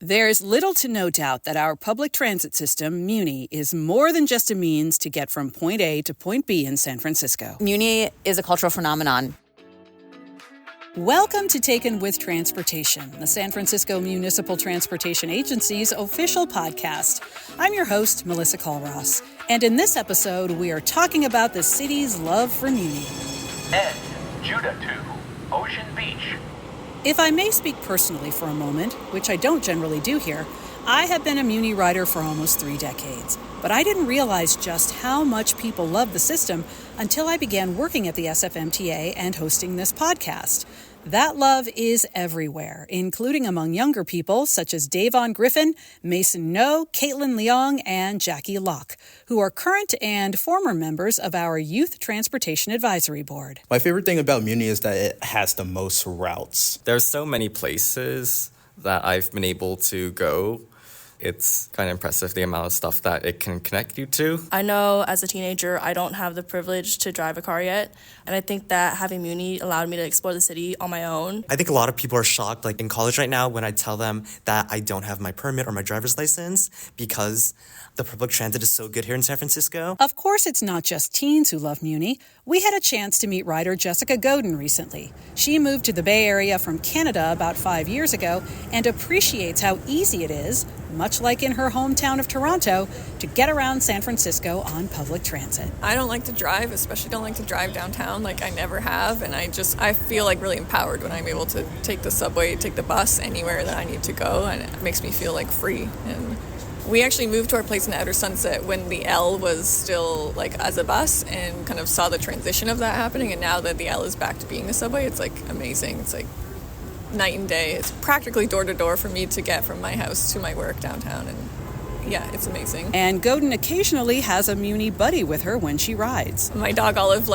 There's little to no doubt that our public transit system, Muni, is more than just a means to get from point A to point B in San Francisco. Muni is a cultural phenomenon. Welcome to Taken with Transportation, the San Francisco Municipal Transportation Agency's official podcast. I'm your host, Melissa Colross, and in this episode, we are talking about the city's love for Muni. Ed, Judah to Ocean Beach. If I may speak personally for a moment, which I don't generally do here, I have been a Muni rider for almost 3 decades, but I didn't realize just how much people love the system until I began working at the SFMTA and hosting this podcast. That love is everywhere, including among younger people such as Davon Griffin, Mason No, Caitlin Leong, and Jackie Locke, who are current and former members of our Youth Transportation Advisory Board. My favorite thing about Muni is that it has the most routes. There's so many places that I've been able to go. It's kind of impressive the amount of stuff that it can connect you to. I know as a teenager, I don't have the privilege to drive a car yet. And I think that having Muni allowed me to explore the city on my own. I think a lot of people are shocked, like in college right now, when I tell them that I don't have my permit or my driver's license because the public transit is so good here in San Francisco. Of course, it's not just teens who love Muni. We had a chance to meet rider Jessica Godin recently. She moved to the Bay Area from Canada about 5 years ago and appreciates how easy it is, much like in her hometown of Toronto, to get around San Francisco on public transit. I don't like to drive, especially don't like to drive downtown like I never have. And I feel like really empowered when I'm able to take the subway, take the bus anywhere that I need to go. And it makes me feel like free. And we actually moved to our place in Outer Sunset when the L was still like as a bus and kind of saw the transition of that happening. And now that the L is back to being the subway, it's like amazing. It's like night and day. It's practically door to door for me to get from my house to my work downtown. And yeah, it's amazing. And Godin occasionally has a Muni buddy with her when she rides. My dog Olive,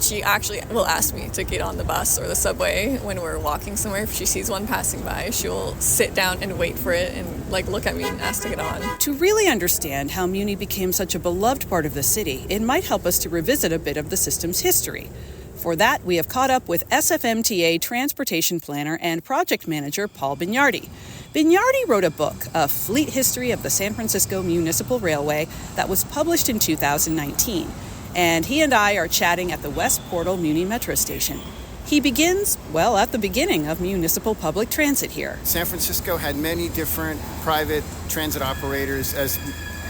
she actually will ask me to get on the bus or the subway when we're walking somewhere. If she sees one passing by, she'll sit down and wait for it and look at me and ask to get on. To really understand how Muni became such a beloved part of the city, it might help us to revisit a bit of the system's history. For that, we have caught up with SFMTA Transportation Planner and Project Manager Paul Bignardi. Bignardi wrote a book, A Fleet History of the San Francisco Municipal Railway, that was published in 2019. And he and I are chatting at the West Portal Muni Metro Station. He begins, at the beginning of municipal public transit here. San Francisco had many different private transit operators, as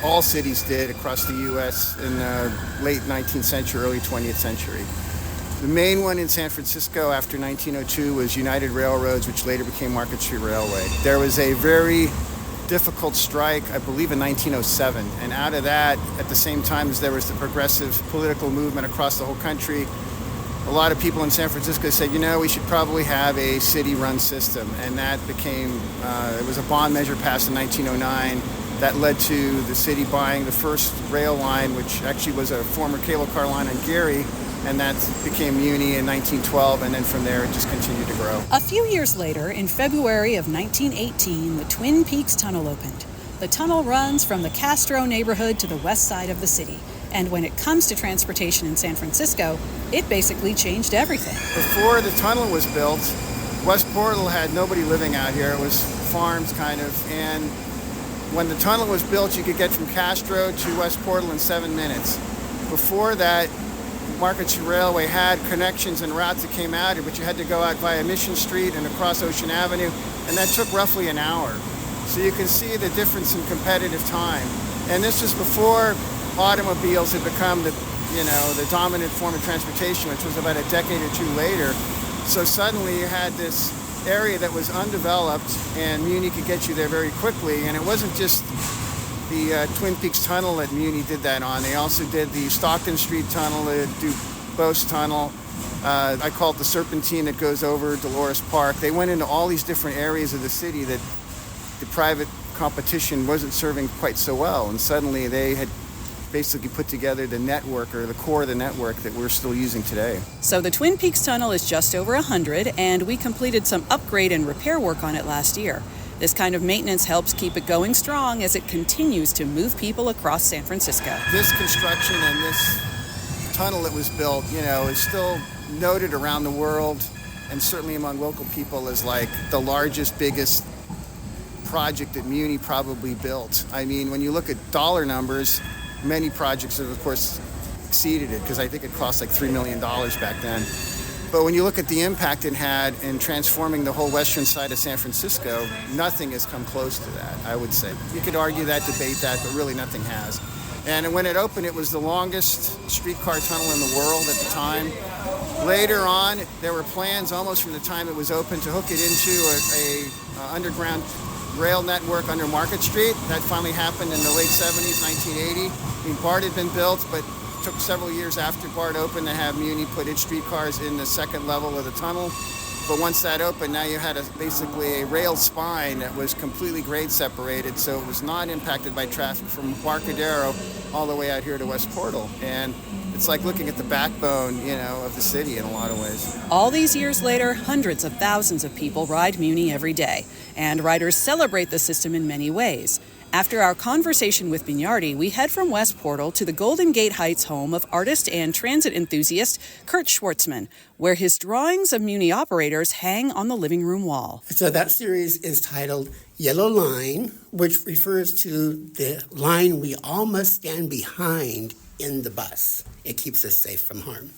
all cities did across the U.S. in the late 19th century, early 20th century. The main one in San Francisco after 1902 was United Railroads, which later became Market Street Railway. There was a very difficult strike, I believe in 1907, and out of that, at the same time as there was the progressive political movement across the whole country, a lot of people in San Francisco said, we should probably have a city-run system, and that became, it was a bond measure passed in 1909 that led to the city buying the first rail line, which actually was a former cable car line on Geary, and that became Muni in 1912, and then from there it just continued to grow. A few years later, in February of 1918, the Twin Peaks Tunnel opened. The tunnel runs from the Castro neighborhood to the west side of the city. And when it comes to transportation in San Francisco, it basically changed everything. Before the tunnel was built, West Portal had nobody living out here. It was farms, kind of. And when the tunnel was built, you could get from Castro to West Portal in 7 minutes. Before that, Market Street Railway had connections and routes that came out here, but you had to go out via Mission Street and across Ocean Avenue, and that took roughly an hour. So you can see the difference in competitive time. And this was before automobiles had become the dominant form of transportation, which was about a decade or two later. So suddenly you had this area that was undeveloped, and Muni could get you there very quickly. And it wasn't just the Twin Peaks Tunnel that Muni did that on. They also did the Stockton Street Tunnel, the Dubose Tunnel. I call it the Serpentine that goes over Dolores Park. They went into all these different areas of the city that the private competition wasn't serving quite so well. And suddenly they had basically put together the network, or the core of the network that we're still using today. So the Twin Peaks Tunnel is just over 100, and we completed some upgrade and repair work on it last year. This kind of maintenance helps keep it going strong as it continues to move people across San Francisco. This construction and this tunnel that was built, is still noted around the world, and certainly among local people, as like the largest, biggest project that Muni probably built. I mean, when you look at dollar numbers, many projects have, of course, exceeded it, because I think it cost like $3 million back then. But when you look at the impact it had in transforming the whole western side of San Francisco, nothing has come close to that, I would say. You could argue that, debate that, but really nothing has. And when it opened, it was the longest streetcar tunnel in the world at the time. Later on, there were plans almost from the time it was open to hook it into a underground rail network under Market Street. That finally happened in the late 70s, 1980. I mean, BART had been built, but it took several years after BART opened to have Muni put its streetcars in the second level of the tunnel. But once that opened, now you had basically a rail spine that was completely grade separated, so it was not impacted by traffic from Barcadero all the way out here to West Portal. And it's like looking at the backbone, of the city in a lot of ways. All these years later, hundreds of thousands of people ride Muni every day, and riders celebrate the system in many ways. After our conversation with Bignardi, we head from West Portal to the Golden Gate Heights home of artist and transit enthusiast Kurt Schwartzman, where his drawings of Muni operators hang on the living room wall. So that series is titled Yellow Line, which refers to the line we all must stand behind in the bus. It keeps us safe from harm.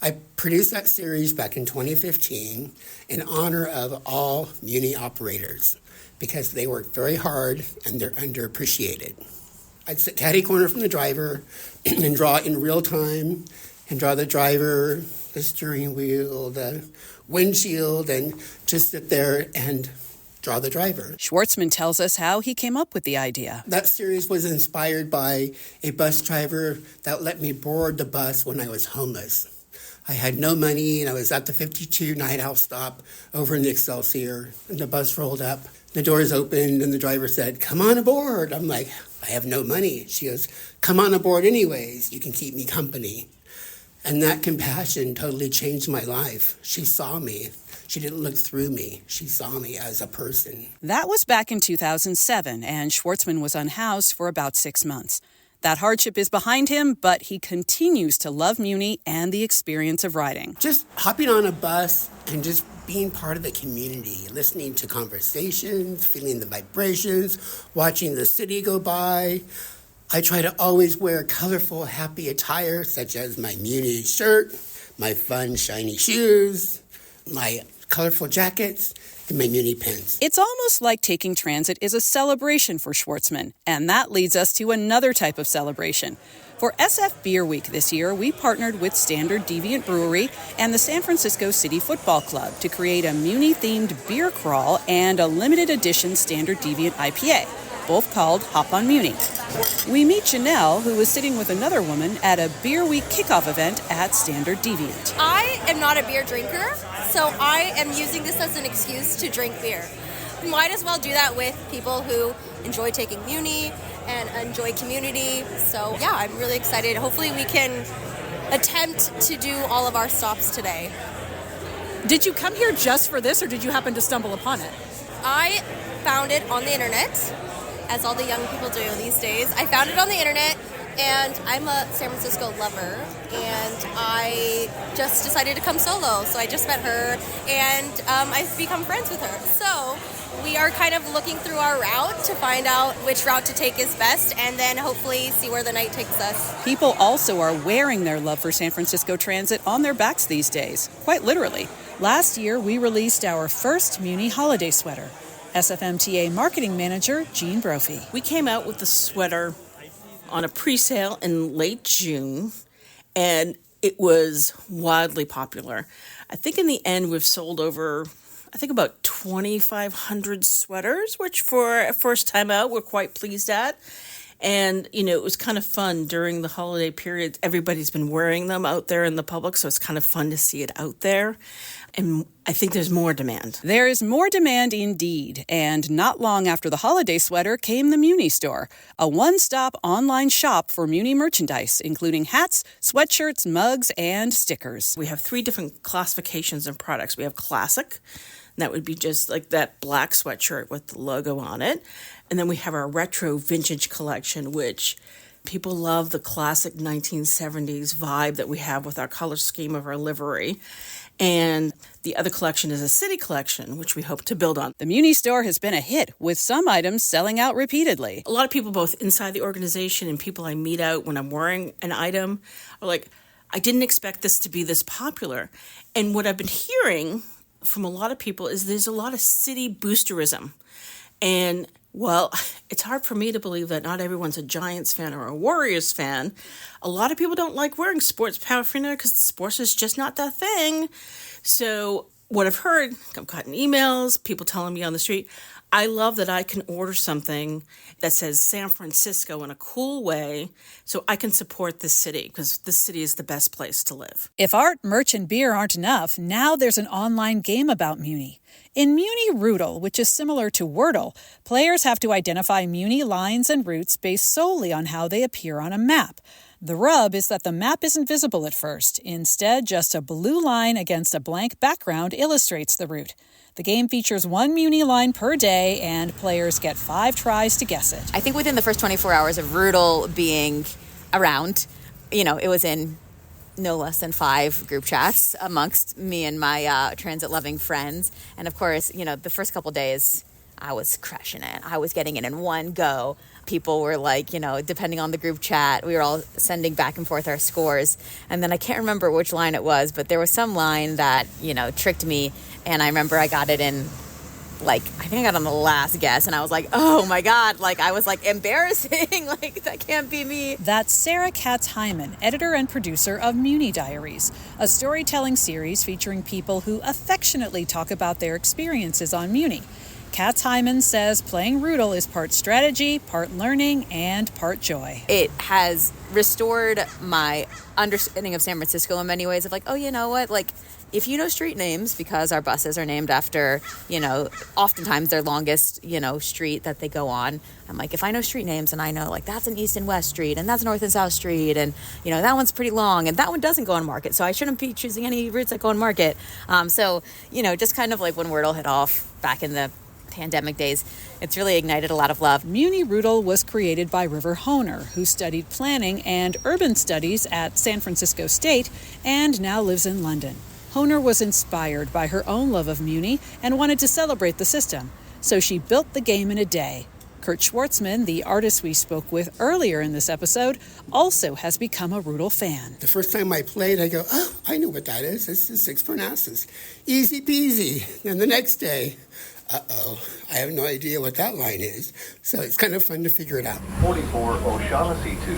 I produced that series back in 2015 in honor of all Muni operators, because they work very hard and they're underappreciated. I'd sit catty corner from the driver and draw in real time, and draw the driver, the steering wheel, the windshield, and just sit there and draw the driver. Schwartzman tells us how he came up with the idea. That series was inspired by a bus driver that let me board the bus when I was homeless. I had no money, and I was at the 52 Night Owl stop over in the Excelsior, and the bus rolled up. The doors opened, and the driver said, "Come on aboard." I'm like, "I have no money." She goes, "Come on aboard anyways. You can keep me company." And that compassion totally changed my life. She saw me. She didn't look through me. She saw me as a person. That was back in 2007, and Schwartzman was unhoused for about 6 months. That hardship is behind him, but he continues to love Muni and the experience of riding. Just hopping on a bus and just being part of the community, listening to conversations, feeling the vibrations, watching the city go by. I try to always wear colorful, happy attire, such as my Muni shirt, my fun, shiny shoes, my colorful jackets, and my Muni pins. It's almost like taking transit is a celebration for Schwartzman, and that leads us to another type of celebration. For SF Beer Week this year, we partnered with Standard Deviant Brewery and the San Francisco City Football Club to create a Muni-themed beer crawl and a limited edition Standard Deviant IPA, both called Hop on Muni. We meet Janelle, who was sitting with another woman at a Beer Week kickoff event at Standard Deviant. I am not a beer drinker, so I am using this as an excuse to drink beer. Might as well do that with people who enjoy taking Muni and enjoy community. So yeah, I'm really excited. Hopefully we can attempt to do all of our stops today. Did you come here just for this, or did you happen to stumble upon it? I found it on the internet, as all the young people do these days. I found it on the internet, and I'm a San Francisco lover, and I just decided to come solo. So I just met her, and I've become friends with her. So we are kind of looking through our route to find out which route to take is best, and then hopefully see where the night takes us. People also are wearing their love for San Francisco transit on their backs these days, quite literally. Last year, we released our first Muni holiday sweater. SFMTA marketing manager Jean Brophy. We came out with the sweater on a pre-sale in late June, and it was wildly popular. I think in the end we've sold over, about 2,500 sweaters, which for a first time out we're quite pleased at. And, it was kind of fun during the holiday period. Everybody's been wearing them out there in the public, so it's kind of fun to see it out there. And I think there's more demand. There is more demand indeed. And not long after the holiday sweater came the Muni store, a one-stop online shop for Muni merchandise, including hats, sweatshirts, mugs, and stickers. We have 3 different classifications of products. We have classic. That would be just like that black sweatshirt with the logo on it. And then we have our retro vintage collection, which people love the classic 1970s vibe that we have with our color scheme of our livery. And the other collection is a city collection, which we hope to build on. The Muni store has been a hit, with some items selling out repeatedly. A lot of people, both inside the organization and people I meet out when I'm wearing an item, are like, I didn't expect this to be this popular. And what I've been hearing from a lot of people is there's a lot of city boosterism. And, well, it's hard for me to believe that not everyone's a Giants fan or a Warriors fan. A lot of people don't like wearing sports paraphernalia because sports is just not that thing. So what I've heard, I've gotten emails, people telling me on the street, I love that I can order something that says San Francisco in a cool way so I can support this city because this city is the best place to live. If art, merch, and beer aren't enough, now there's an online game about Muni. In Muni Roodle, which is similar to Wordle, players have to identify Muni lines and routes based solely on how they appear on a map. The rub is that the map isn't visible at first. Instead, just a blue line against a blank background illustrates the route. The game features one Muni line per day, and players get 5 tries to guess it. I think within the first 24 hours of Roodle being around, it was in no less than 5 group chats amongst me and my transit-loving friends. And of course, the first couple days, I was crushing it. I was getting it in one go. People were like, depending on the group chat, we were all sending back and forth our scores. And then I can't remember which line it was, but there was some line that, tricked me. And I remember I got it in, I think I got on the last guess. And I was like, oh my God, I was embarrassing. That can't be me. That's Sarah Katz-Hyman, editor and producer of Muni Diaries, a storytelling series featuring people who affectionately talk about their experiences on Muni. Katz-Hyman says playing Roodle is part strategy, part learning, and part joy. It has restored my understanding of San Francisco in many ways of oh, you know what? If you know street names, because our buses are named after, oftentimes their longest, street that they go on. I'm if I know street names and I know that's an East and West Street and that's North and South Street and, that one's pretty long and that one doesn't go on Market. So I shouldn't be choosing any routes that go on Market. So, just kind of when Wordle hit off back in the pandemic days, it's really ignited a lot of love. Muni Roodle was created by River Honer, who studied planning and urban studies at San Francisco State and now lives in London. Honer was inspired by her own love of Muni and wanted to celebrate the system, so she built the game in a day. Kurt Schwartzman, the artist we spoke with earlier in this episode, also has become a Roodle fan. The first time I played, I go, oh, I know what that is. It's the 6 Parnassus. Easy peasy. And the next day, I have no idea what that line is. So it's kind of fun to figure it out. 44 O'Shaughnessy 2,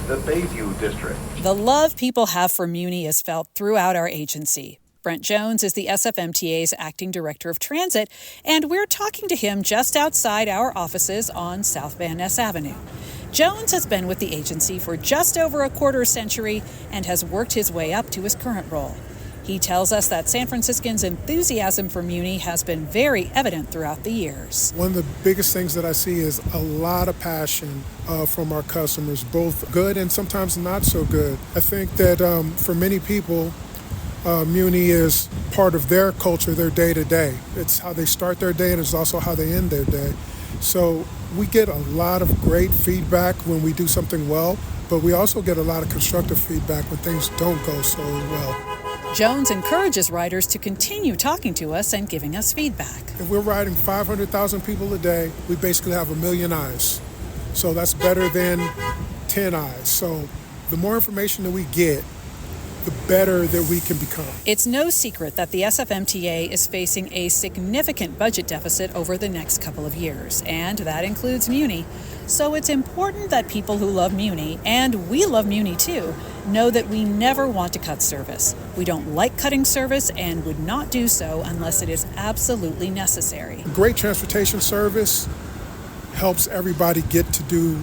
the Bayview District. The love people have for Muni is felt throughout our agency. Brent Jones is the SFMTA's acting director of transit, and we're talking to him just outside our offices on South Van Ness Avenue. Jones has been with the agency for just over a quarter century and has worked his way up to his current role. He tells us that San Franciscans' enthusiasm for Muni has been very evident throughout the years. One of the biggest things that I see is a lot of passion from our customers, both good and sometimes not so good. I think that for many people, Muni is part of their culture, their day-to-day. It's how they start their day and it's also how they end their day. So we get a lot of great feedback when we do something well, but we also get a lot of constructive feedback when things don't go so well. Jones encourages riders to continue talking to us and giving us feedback. If we're riding 500,000 people a day, we basically have 1 million eyes. So that's better than 10 eyes. So the more information that we get, the better that we can become. It's no secret that the SFMTA is facing a significant budget deficit over the next couple of years, and that includes Muni. So it's important that people who love Muni, and we love Muni too, know that we never want to cut service. We don't like cutting service and would not do so unless it is absolutely necessary. Great transportation service helps everybody get to do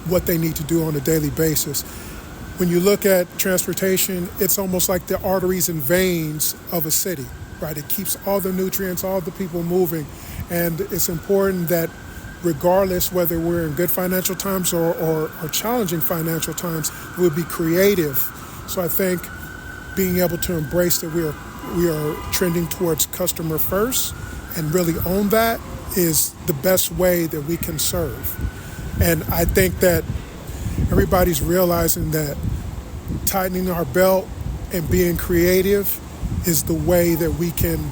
what they need to do on a daily basis. When you look at transportation, it's almost like the arteries and veins of a city, right? It keeps all the nutrients, all the people moving. And it's important that regardless whether we're in good financial times or challenging financial times, we'll be creative. So I think being able to embrace that we are trending towards customer first and really own that is the best way that we can serve. And I think that everybody's realizing that tightening our belt and being creative is the way that we can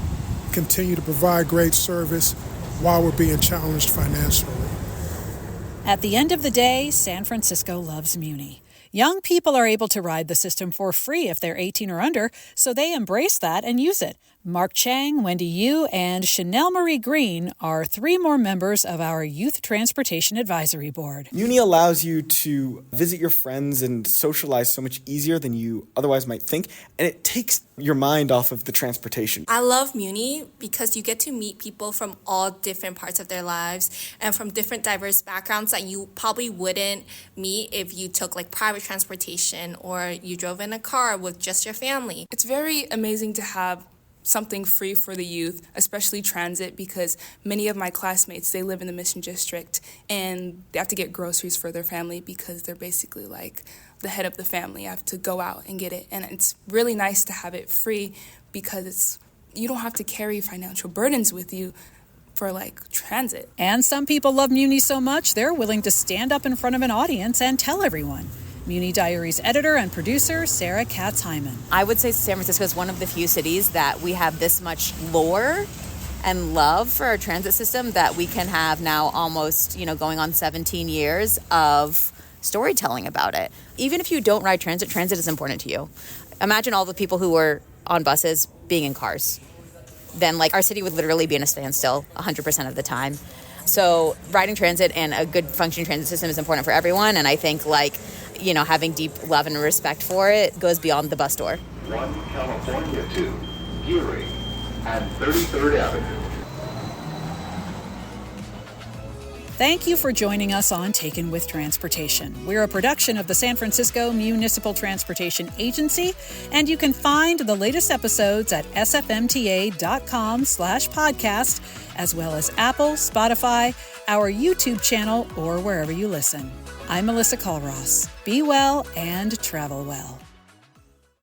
continue to provide great service while we're being challenged financially. At the end of the day, San Francisco loves Muni. Young people are able to ride the system for free if they're 18 or under, so they embrace that and use it. Mark Chang, Wendy Yu, and Chanel Marie Green are 3 more members of our Youth Transportation Advisory Board. Muni allows you to visit your friends and socialize so much easier than you otherwise might think, and it takes your mind off of the transportation. I love Muni because you get to meet people from all different parts of their lives and from different diverse backgrounds that you probably wouldn't meet if you took like private transportation or you drove in a car with just your family. It's very amazing to have something free for the youth, especially transit, because many of my classmates, they live in the Mission District and they have to get groceries for their family because they're basically like the head of the family. I have to go out and get it. And it's really nice to have it free because you don't have to carry financial burdens with you for like transit. And some people love Muni so much, they're willing to stand up in front of an audience and tell everyone. Muni Diaries editor and producer Sarah Katz-Hyman. I would say San Francisco is one of the few cities that we have this much lore and love for our transit system that we can have now almost, going on 17 years of storytelling about it. Even if you don't ride transit, transit is important to you. Imagine all the people who were on buses being in cars. Then our city would literally be in a standstill 100% of the time. So riding transit and a good functioning transit system is important for everyone. And I think having deep love and respect for it goes beyond the bus door. 1 California 2, Geary, and 33rd Avenue. Thank you for joining us on Taken with Transportation. We're a production of the San Francisco Municipal Transportation Agency, and you can find the latest episodes at sfmta.com/podcast, as well as Apple, Spotify, our YouTube channel, or wherever you listen. I'm Melissa Colross. Be well and travel well.